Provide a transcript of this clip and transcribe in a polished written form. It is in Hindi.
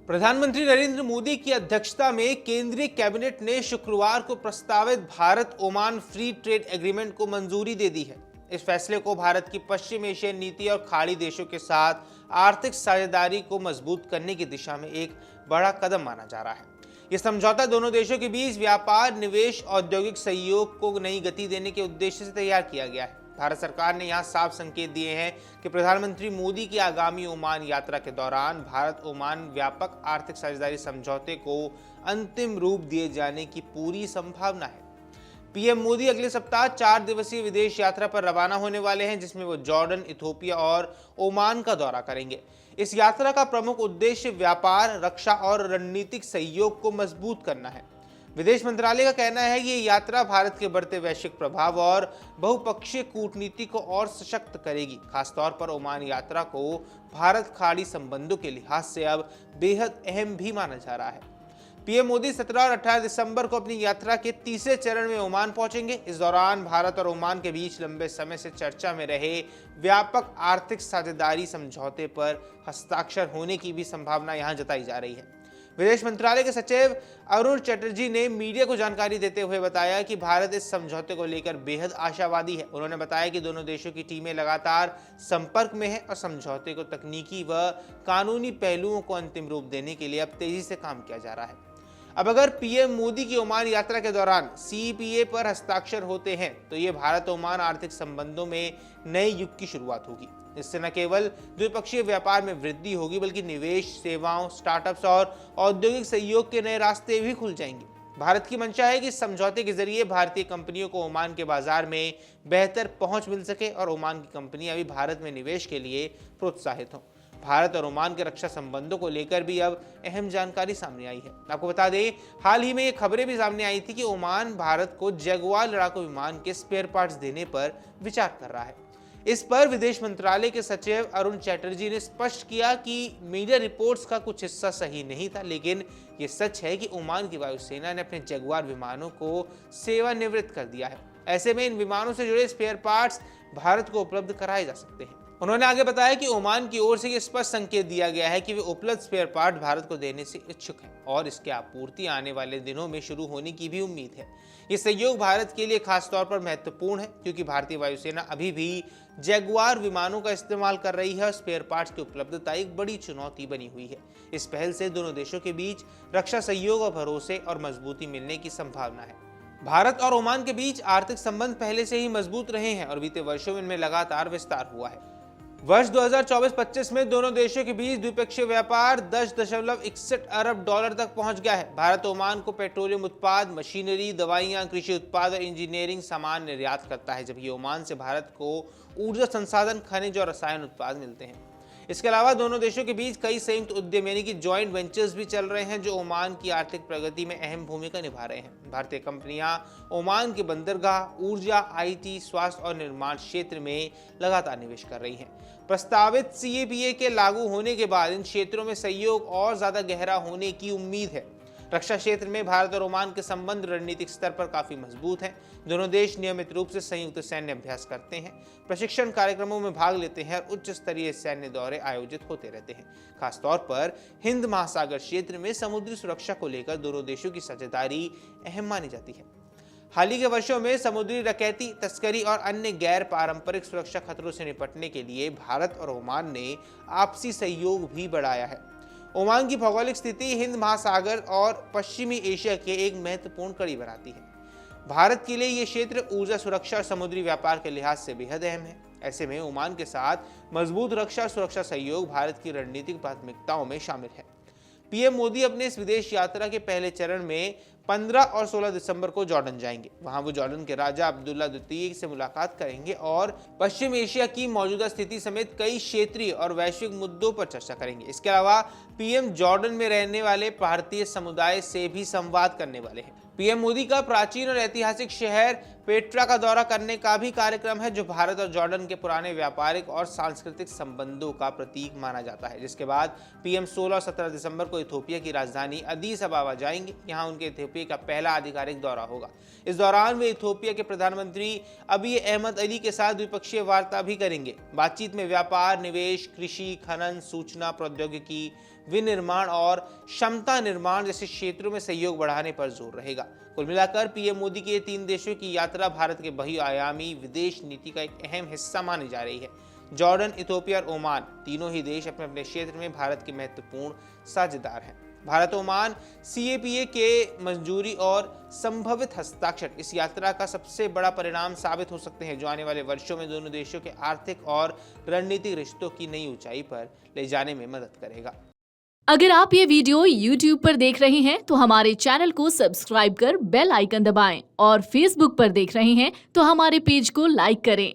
प्रधानमंत्री नरेंद्र मोदी की अध्यक्षता में केंद्रीय कैबिनेट ने शुक्रवार को प्रस्तावित Bharat Oman free trade agreement को मंजूरी दे दी है। इस फैसले को भारत की पश्चिम एशियन नीति और खाड़ी देशों के साथ आर्थिक साझेदारी को मजबूत करने की दिशा में एक बड़ा कदम माना जा रहा है। यह समझौता दोनों देशों के बीच व्यापार, निवेश, औद्योगिक सहयोग को नई गति देने के उद्देश्य से तैयार किया गया है। भारत सरकार ने यहां साफ संकेत दिए हैं कि प्रधानमंत्री मोदी की आगामी ओमान यात्रा के दौरान भारत ओमान व्यापक आर्थिक साझेदारी समझौते को अंतिम रूप दिए जाने की पूरी संभावना है। पीएम मोदी अगले सप्ताह 4 दिवसीय विदेश यात्रा पर रवाना होने वाले हैं, जिसमें वो जॉर्डन, इथोपिया और ओमान का दौरा करेंगे। इस यात्रा का प्रमुख उद्देश्य व्यापार, रक्षा और रणनीतिक सहयोग को मजबूत करना है। विदेश मंत्रालय का कहना है कि ये यात्रा भारत के बढ़ते वैश्विक प्रभाव और बहुपक्षीय कूटनीति को और सशक्त करेगी। खासतौर पर ओमान यात्रा को भारत खाड़ी संबंधों के लिहाज से अब बेहद अहम भी माना जा रहा है। पीएम मोदी 17 और 18 दिसंबर को अपनी यात्रा के तीसरे चरण में ओमान पहुंचेंगे। इस दौरान भारत और ओमान के बीच लंबे समय से चर्चा में रहे व्यापक आर्थिक साझेदारी समझौते पर हस्ताक्षर होने की भी संभावना यहां जताई जा रही है। विदेश मंत्रालय के सचिव अरुण चटर्जी ने मीडिया को जानकारी देते हुए बताया कि भारत इस समझौते को लेकर बेहद आशावादी है। उन्होंने बताया कि दोनों देशों की टीमें लगातार संपर्क में हैं और समझौते को तकनीकी व कानूनी पहलुओं को अंतिम रूप देने के लिए अब तेजी से काम किया जा रहा है। अब अगर पीएम मोदी की ओमान यात्रा के दौरान सीईपीए पर हस्ताक्षर होते हैं तो ये भारत ओमान आर्थिक संबंधों में नए युग की शुरुआत होगी। इससे न केवल द्विपक्षीय व्यापार में वृद्धि होगी, बल्कि निवेश, सेवाओं, स्टार्टअप्स और औद्योगिक सहयोग के नए रास्ते भी खुल जाएंगे। भारत की मंशा है कि इस समझौते के जरिए भारतीय कंपनियों को ओमान के बाजार में बेहतर पहुंच मिल सके और ओमान की कंपनियां भी भारत में निवेश के लिए प्रोत्साहित हों। भारत और ओमान के रक्षा संबंधों को लेकर भी अब अहम जानकारी सामने आई है। आपको बता दें, हाल ही में ये खबरें भी सामने आई थी कि ओमान भारत को जगुआर लड़ाकू विमान के स्पेयर पार्ट्स देने पर विचार कर रहा है। इस पर विदेश मंत्रालय के सचिव अरुण चैटर्जी ने स्पष्ट किया कि मीडिया रिपोर्ट्स का कुछ हिस्सा सही नहीं था, लेकिन ये सच है कि ओमान की वायुसेना ने अपने जगुआर विमानों को सेवानिवृत्त कर दिया है। ऐसे में इन विमानों से जुड़े स्पेयर पार्ट्स भारत को उपलब्ध कराए जा सकते हैं। उन्होंने आगे बताया कि ओमान की ओर से ये स्पष्ट संकेत दिया गया है कि वे उपलब्ध स्पेयर पार्ट भारत को देने से इच्छुक हैं और इसकी आपूर्ति आने वाले दिनों में शुरू होने की भी उम्मीद है। ये सहयोग भारत के लिए खास तौर पर महत्वपूर्ण है, क्योंकि भारतीय वायुसेना अभी भी जगुआर विमानों का इस्तेमाल कर रही है और स्पेयर पार्ट्स की उपलब्धता एक बड़ी चुनौती बनी हुई है। इस पहल से दोनों देशों के बीच रक्षा सहयोग और भरोसे और मजबूती मिलने की संभावना है। भारत और ओमान के बीच आर्थिक संबंध पहले से ही मजबूत रहे हैं और बीते वर्षों में इनमें लगातार विस्तार हुआ है। वर्ष 2024-25 में दोनों देशों के बीच द्विपक्षीय व्यापार 10.61 अरब डॉलर तक पहुंच गया है। भारत ओमान को पेट्रोलियम उत्पाद, मशीनरी, दवाइयां, कृषि उत्पाद और इंजीनियरिंग सामान निर्यात करता है, जबकि ओमान से भारत को ऊर्जा संसाधन, खनिज और रसायन उत्पाद मिलते हैं। इसके अलावा दोनों देशों के बीच कई संयुक्त उद्यम यानी कि जॉइंट वेंचर्स भी चल रहे हैं, जो ओमान की आर्थिक प्रगति में अहम भूमिका निभा रहे हैं। भारतीय कंपनियां ओमान के बंदरगाह, ऊर्जा, आईटी, स्वास्थ्य और निर्माण क्षेत्र में लगातार निवेश कर रही हैं। प्रस्तावित सीएपीए के लागू होने के बाद इन क्षेत्रों में सहयोग और ज्यादा गहरा होने की उम्मीद है। रक्षा क्षेत्र में भारत और ओमान के संबंध रणनीतिक स्तर पर काफी मजबूत हैं। दोनों देश नियमित रूप से संयुक्त सैन्य अभ्यास करते हैं, प्रशिक्षण कार्यक्रमों में भाग लेते हैं और उच्च स्तरीय सैन्य दौरे आयोजित होते रहते हैं। खासतौर पर हिंद महासागर क्षेत्र में समुद्री सुरक्षा को लेकर दोनों देशों की साझेदारी अहम मानी जाती है। हाल ही के वर्षों में समुद्री डकैती, तस्करी और अन्य गैर पारंपरिक सुरक्षा खतरों से निपटने के लिए भारत और ओमान ने आपसी सहयोग भी बढ़ाया है। ओमान की भौगोलिक स्थिति हिंद महासागर और पश्चिमी एशिया के एक महत्वपूर्ण कड़ी बनाती है। भारत के लिए ये क्षेत्र ऊर्जा सुरक्षा और समुद्री व्यापार के लिहाज से बेहद अहम है। ऐसे में ओमान के साथ मजबूत रक्षा और सुरक्षा सहयोग भारत की रणनीतिक प्राथमिकताओं में शामिल है। पीएम मोदी अपने इस विदेश यात्रा के पहले चरण में 15 और 16 दिसंबर को जॉर्डन जाएंगे। वहां वो जॉर्डन के राजा अब्दुल्ला द्वितीय से मुलाकात करेंगे और पश्चिम एशिया की मौजूदा स्थिति समेत कई क्षेत्रीय और वैश्विक मुद्दों पर चर्चा करेंगे। इसके अलावा पीएम जॉर्डन में रहने वाले भारतीय समुदाय से भी संवाद करने वाले हैं। पीएम मोदी का प्राचीन और ऐतिहासिक शहर पेट्रा का दौरा करने का भी कार्यक्रम है, जो भारत और जॉर्डन के पुराने व्यापारिक और सांस्कृतिक संबंधों का प्रतीक माना जाता है। जिसके बाद पीएम 16 और 17 दिसंबर को इथोपिया की राजधानी अदीस अबाबा जाएंगे। यहां उनके इथोपिया का पहला आधिकारिक दौरा होगा। इस दौरान वे इथोपिया के प्रधानमंत्री अबी अहमद अली के साथ द्विपक्षीय वार्ता भी करेंगे। बातचीत में व्यापार, निवेश, कृषि, खनन, सूचना प्रौद्योगिकी, विनिर्माण और क्षमता निर्माण जैसे क्षेत्रों में सहयोग बढ़ाने पर जोर रहेगा। कुल मिलाकर पीएम मोदी की ये 3 देशों की यात्रा भारत के बहुआयामी विदेश नीति का एक अहम हिस्सा मानी जा रही है। जॉर्डन, इथियोपिया और ओमान तीनों ही देश अपने अपने क्षेत्र में भारत के महत्वपूर्ण साझेदार हैं। भारत ओमान CAPA के मंजूरी और संभवित हस्ताक्षर इस यात्रा का सबसे बड़ा परिणाम साबित हो सकते हैं, जो आने वाले वर्षों में दोनों देशों के आर्थिक और रणनीतिक रिश्तों की नई ऊंचाई पर ले जाने में मदद करेगा। अगर आप ये वीडियो YouTube पर देख रहे हैं तो हमारे चैनल को सब्सक्राइब कर बेल आइकन दबाएं और Facebook पर देख रहे हैं तो हमारे पेज को लाइक करें।